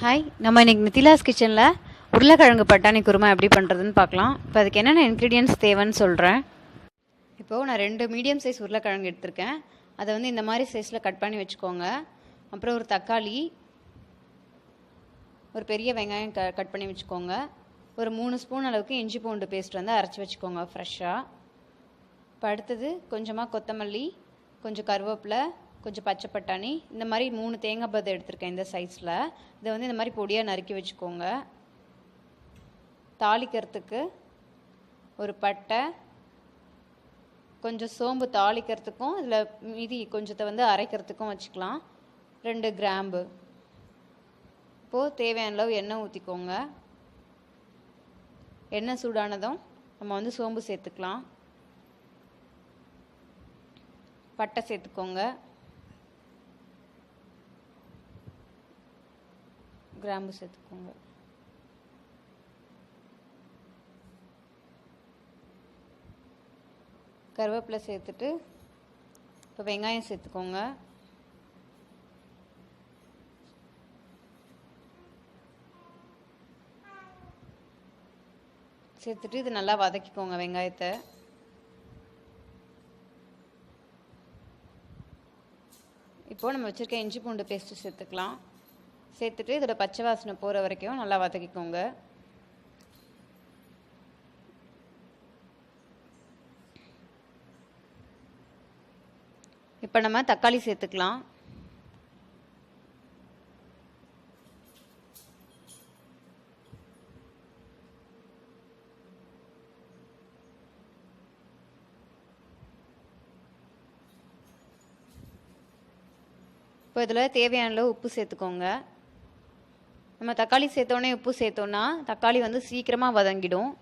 Hi, நம்ம இன்றைக்கி நித்திலாஸ் கிச்சனில் உருளைக்கிழங்கு பட்டாணி குருமா எப்படி பண்ணுறதுன்னு பார்க்கலாம். இப்போ அதுக்கு என்னென்ன இன்க்ரீடியன்ட்ஸ் தேவைன்னு சொல்கிறேன். இப்போது நான் 2 மீடியம் சைஸ் உருளைக்கிழங்கு எடுத்திருக்கேன். அதை வந்து இந்த மாதிரி சைஸில் கட் பண்ணி வச்சுக்கோங்க. அப்புறம் ஒரு தக்காளி, ஒரு பெரிய வெங்காயம் கட் பண்ணி வச்சுக்கோங்க. ஒரு 3 ஸ்பூன் அளவுக்கு இஞ்சி பூண்டு பேஸ்ட் வந்து அரைச்சி வச்சுக்கோங்க ஃப்ரெஷ்ஷாக. இப்போ அடுத்தது கொஞ்சமாக கொத்தமல்லி, கொஞ்சம் கருவேப்பிலை, கொஞ்சம் பச்சைப்பட்டாணி, இந்த மாதிரி 3 தேங்காய் பதை எடுத்திருக்கேன் இந்த சைஸில். இதை வந்து இந்த மாதிரி பொடியாக நறுக்கி வச்சுக்கோங்க. தாளிக்கிறதுக்கு ஒரு பட்டை, கொஞ்சம் சோம்பு தாளிக்கிறதுக்கும் இதில் மீதி கொஞ்சத்தை வந்து அரைக்கிறதுக்கும் வச்சுக்கலாம். 2 கிராம்பு. இப்போது தேவையான அளவு எண்ணெய் ஊற்றிக்கோங்க. எண்ணெய் சூடானதும் நம்ம வந்து சோம்பு சேர்த்துக்கலாம். பட்டை சேர்த்துக்கோங்க. கிராம்பு சேர்த்துக்கோங்க. கருவேப்பிலை சேர்த்துட்டு இப்போ வெங்காயம் சேர்த்துக்கோங்க. சேர்த்துட்டு இது நல்லா வதக்கிக்கோங்க வெங்காயத்தை. இப்போது நம்ம வச்சுருக்க இஞ்சி பூண்டு பேஸ்ட்டு சேர்த்துக்கலாம். சேர்த்துட்டு இதோட பச்சை வாசனை போகிற வரைக்கும் நல்லா வதக்கிக்கோங்க. இப்போ நம்ம தக்காளி சேர்த்துக்கலாம். இப்போ இதில் தேவையான அளவு உப்பு சேர்த்துக்கோங்க. நம்ம தக்காளி சேர்த்தோடனே உப்பு சேர்த்தோன்னா தக்காளி வந்து சீக்கிரமாக வதங்கிடும்.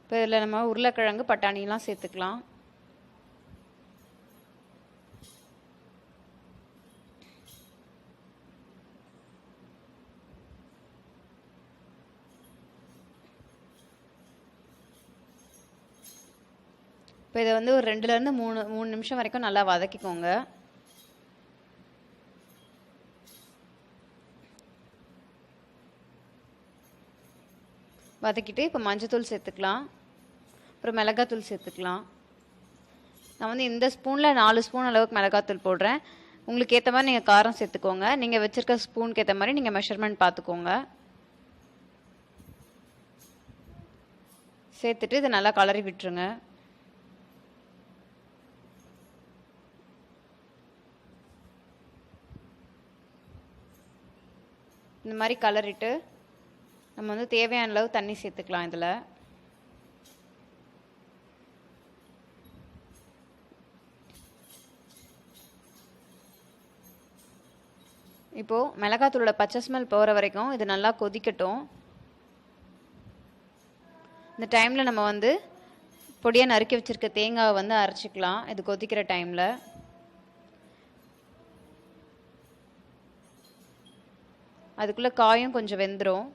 இப்போ இதில் நம்ம உருளைக்கிழங்கு பட்டாணிலாம் சேர்த்துக்கலாம். இப்போ இதை வந்து ஒரு 2லேருந்து 3 நிமிஷம் வரைக்கும் நல்லா வதக்கிக்கோங்க. வதக்கிட்டு இப்போ மஞ்சத்தூள் சேர்த்துக்கலாம். அப்புறம் மிளகாத்தூள் சேர்த்துக்கலாம். நான் வந்து இந்த ஸ்பூனில் 4 ஸ்பூன் அளவுக்கு மிளகாத்தூள் போடுறேன். உங்களுக்கு ஏற்ற மாதிரி நீங்கள் காரம் சேர்த்துக்கோங்க. நீங்கள் வச்சுருக்க ஸ்பூனுக்கு ஏற்ற மாதிரி நீங்கள் மெஷர்மெண்ட் பார்த்துக்கோங்க. சேர்த்துட்டு இதை நல்லா கலரி விட்டுருங்க. இந்த மாதிரி கலரிட்டு நம்ம வந்து தேவையான அளவு தண்ணி சேர்த்துக்கலாம். இதில் இப்போது மிளகாத்தூளோட பச்சை ஸ்மெல் போகிற வரைக்கும் இது நல்லா கொதிக்கட்டும். இந்த டைமில் நம்ம வந்து பொடியாக நறுக்கி வச்சுருக்க தேங்காவை வந்து அரைச்சிக்கலாம். இது கொதிக்கிற டைமில் அதுக்குள்ளே காயும் கொஞ்சம் வெந்துடும்.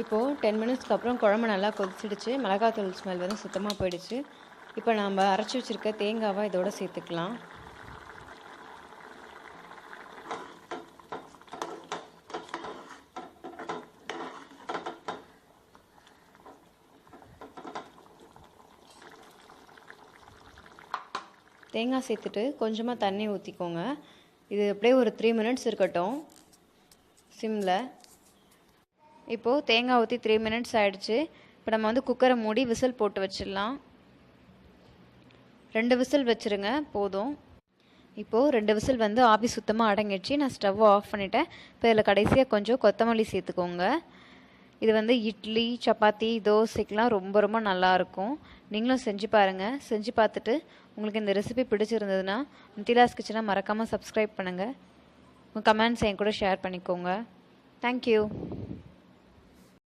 இப்போது 10 மினிட்ஸ்க்கு அப்புறம் குழம்பு நல்லா கொதிச்சிடுச்சு. மிளகாத்தூள் ஸ்மெல் வந்து சுத்தமாக போயிடுச்சு. இப்போ நம்ம அரைச்சி வச்சுருக்க தேங்காவை இதோட சேர்த்துக்கலாம். தேங்காய் சேர்த்துட்டு கொஞ்சமாக தண்ணி ஊற்றிக்கோங்க. இது அப்படியே ஒரு 3 மினிட்ஸ் இருக்கட்டும் சிம்மில். இப்போது தேங்காய் ஊற்றி 3 மினிட்ஸ் ஆகிடுச்சு. இப்போ நம்ம வந்து குக்கரை மூடி விசில் போட்டு வச்சிடலாம். 2 விசில் வச்சுருங்க போதும். இப்போது 2 விசில் வந்து ஆவி சுத்தமாக அடங்கிடுச்சு. நான் ஸ்டவ்வை ஆஃப் பண்ணிவிட்டேன். இப்போ இதில் கடைசியாக கொஞ்சம் கொத்தமல்லி சேர்த்துக்கோங்க. இது வந்து இட்லி, சப்பாத்தி, தோசைக்கெலாம் ரொம்ப ரொம்ப நல்லாயிருக்கும். நீங்களும் செஞ்சு பாருங்கள். செஞ்சு பார்த்துட்டு உங்களுக்கு இந்த ரெசிபி பிடிச்சிருந்ததுன்னா நித்திலாஸ் கிச்சனை மறக்காமல் சப்ஸ்கிரைப் பண்ணுங்கள். உங்கள் கமெண்ட்ஸ் என் கூட ஷேர் பண்ணிக்கோங்க. தேங்க்யூ.